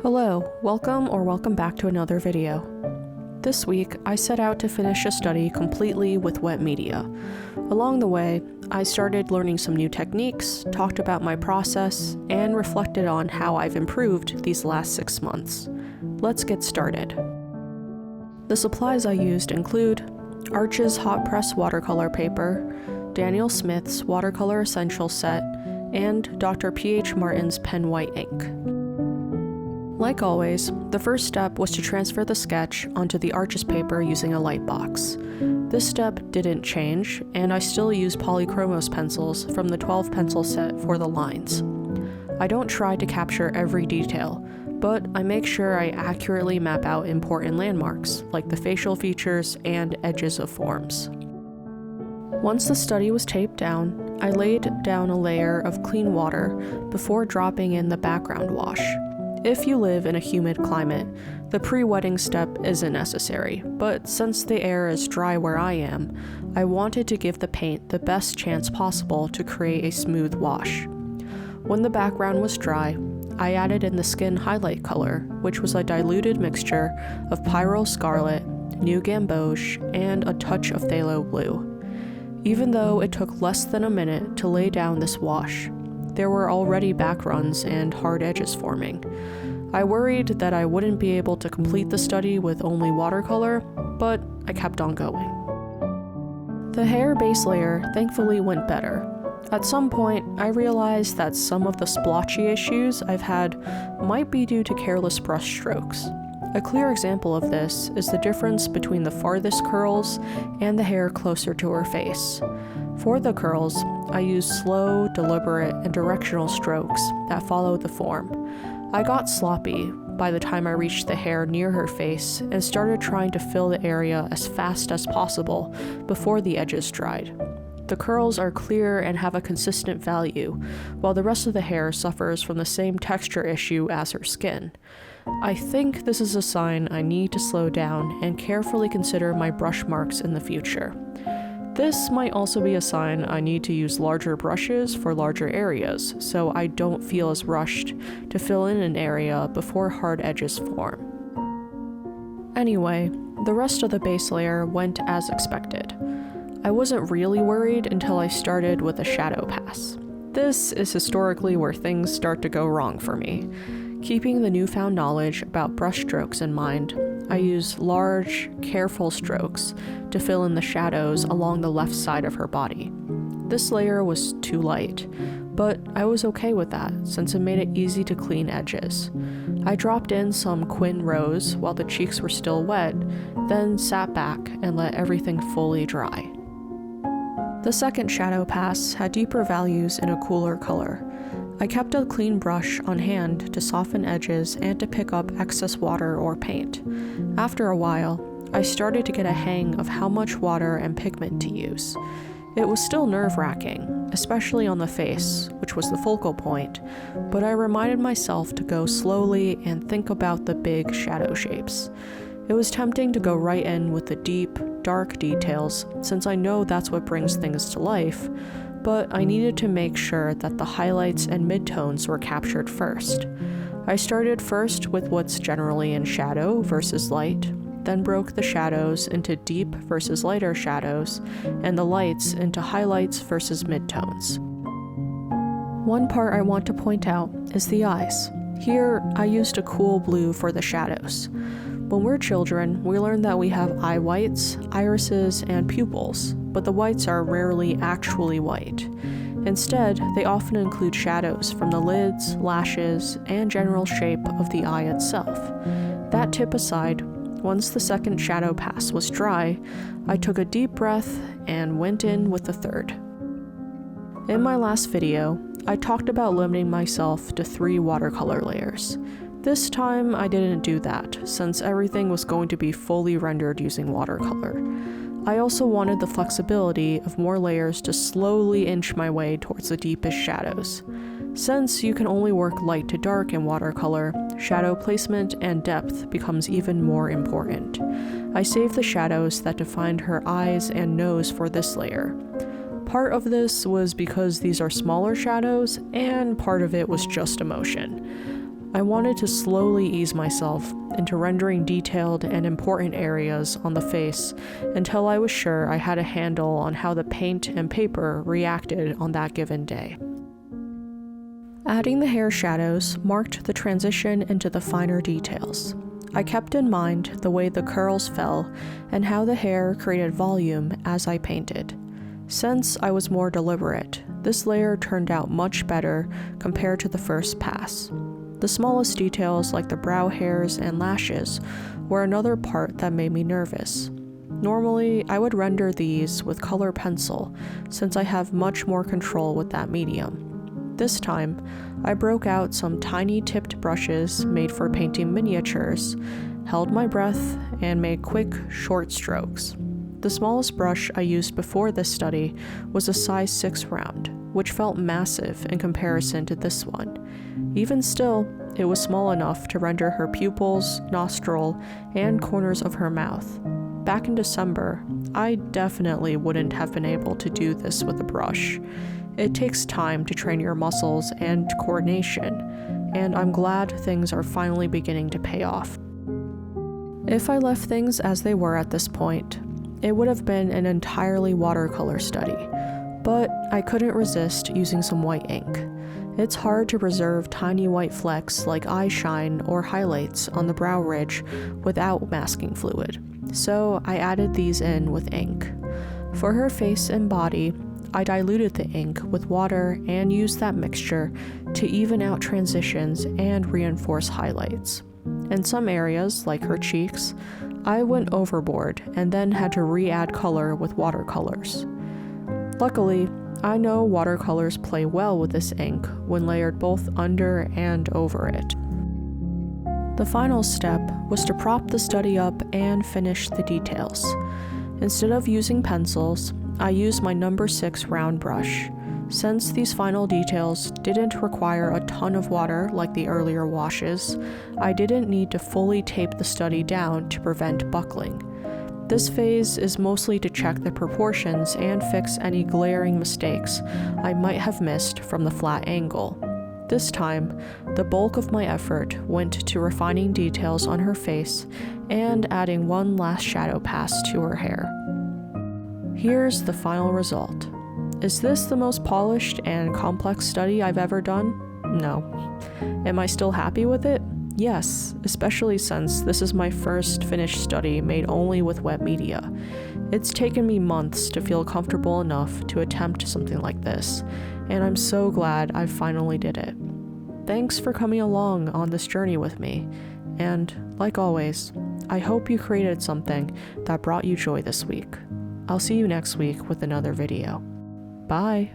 Hello, welcome back to another video. This week, I set out to finish a study completely with wet media. Along the way, I started learning some new techniques, talked about my process, and reflected on how I've improved these last 6 months. Let's get started. The supplies I used include Arch's hot press watercolor paper, Daniel Smith's watercolor essential set, and Dr. P.H. Martin's pen white ink. Like always, the first step was to transfer the sketch onto the Arch's paper using a light box. This step didn't change, and I still use Polychromos pencils from the 12 pencil set for the lines. I don't try to capture every detail, but I make sure I accurately map out important landmarks, like the facial features and edges of forms. Once the study was taped down, I laid down a layer of clean water before dropping in the background wash. If you live in a humid climate, the pre-wetting step isn't necessary, but since the air is dry where I am, I wanted to give the paint the best chance possible to create a smooth wash. When the background was dry, I added in the skin highlight color, which was a diluted mixture of Pyrrole Scarlet, New Gamboge, and a touch of Phthalo Blue. Even though it took less than a minute to lay down this wash, there were already backruns and hard edges forming. I worried that I wouldn't be able to complete the study with only watercolor, but I kept on going. The hair base layer thankfully went better. At some point, I realized that some of the splotchy issues I've had might be due to careless brush strokes. A clear example of this is the difference between the farthest curls and the hair closer to her face. For the curls, I used slow, deliberate, and directional strokes that followed the form. I got sloppy by the time I reached the hair near her face and started trying to fill the area as fast as possible before the edges dried. The curls are clear and have a consistent value, while the rest of the hair suffers from the same texture issue as her skin. I think this is a sign I need to slow down and carefully consider my brush marks in the future. This might also be a sign I need to use larger brushes for larger areas, so I don't feel as rushed to fill in an area before hard edges form. Anyway, the rest of the base layer went as expected. I wasn't really worried until I started with a shadow pass. This is historically where things start to go wrong for me. Keeping the newfound knowledge about brush strokes in mind, I use large, careful strokes to fill in the shadows along the left side of her body. This layer was too light, but I was okay with that since it made it easy to clean edges. I dropped in some Quin Rose while the cheeks were still wet, then sat back and let everything fully dry. The second shadow pass had deeper values in a cooler color. I kept a clean brush on hand to soften edges and to pick up excess water or paint. After a while, I started to get a hang of how much water and pigment to use. It was still nerve-wracking, especially on the face, which was the focal point, but I reminded myself to go slowly and think about the big shadow shapes. It was tempting to go right in with the deep, dark details, since I know that's what brings things to life, but I needed to make sure that the highlights and midtones were captured first. I started first with what's generally in shadow versus light, then broke the shadows into deep versus lighter shadows, and the lights into highlights versus midtones. One part I want to point out is the eyes. Here, I used a cool blue for the shadows. When we're children, we learn that we have eye whites, irises, and pupils, but the whites are rarely actually white. Instead, they often include shadows from the lids, lashes, and general shape of the eye itself. That tip aside, once the second shadow pass was dry, I took a deep breath and went in with the third. In my last video, I talked about limiting myself to 3 watercolor layers. This time, I didn't do that, since everything was going to be fully rendered using watercolor. I also wanted the flexibility of more layers to slowly inch my way towards the deepest shadows. Since you can only work light to dark in watercolor, shadow placement and depth becomes even more important. I saved the shadows that defined her eyes and nose for this layer. Part of this was because these are smaller shadows, and part of it was just emotion. I wanted to slowly ease myself into rendering detailed and important areas on the face until I was sure I had a handle on how the paint and paper reacted on that given day. Adding the hair shadows marked the transition into the finer details. I kept in mind the way the curls fell and how the hair created volume as I painted. Since I was more deliberate, this layer turned out much better compared to the first pass. The smallest details, like the brow hairs and lashes, were another part that made me nervous. Normally, I would render these with color pencil, since I have much more control with that medium. This time, I broke out some tiny tipped brushes made for painting miniatures, held my breath, and made quick, short strokes. The smallest brush I used before this study was a size 6 round, which felt massive in comparison to this one. Even still, it was small enough to render her pupils, nostril, and corners of her mouth. Back in December, I definitely wouldn't have been able to do this with a brush. It takes time to train your muscles and coordination, and I'm glad things are finally beginning to pay off. If I left things as they were at this point, it would have been an entirely watercolor study, but I couldn't resist using some white ink. It's hard to preserve tiny white flecks like eye shine or highlights on the brow ridge without masking fluid, so I added these in with ink. For her face and body, I diluted the ink with water and used that mixture to even out transitions and reinforce highlights. In some areas, like her cheeks, I went overboard and then had to re-add color with watercolors. Luckily, I know watercolors play well with this ink when layered both under and over it. The final step was to prop the study up and finish the details. Instead of using pencils, I used my number 6 round brush. Since these final details didn't require a ton of water like the earlier washes, I didn't need to fully tape the study down to prevent buckling. This phase is mostly to check the proportions and fix any glaring mistakes I might have missed from the flat angle. This time, the bulk of my effort went to refining details on her face and adding one last shadow pass to her hair. Here's the final result. Is this the most polished and complex study I've ever done? No. Am I still happy with it? Yes, especially since this is my first finished study made only with wet media. It's taken me months to feel comfortable enough to attempt something like this, and I'm so glad I finally did it. Thanks for coming along on this journey with me, and like always, I hope you created something that brought you joy this week. I'll see you next week with another video. Bye!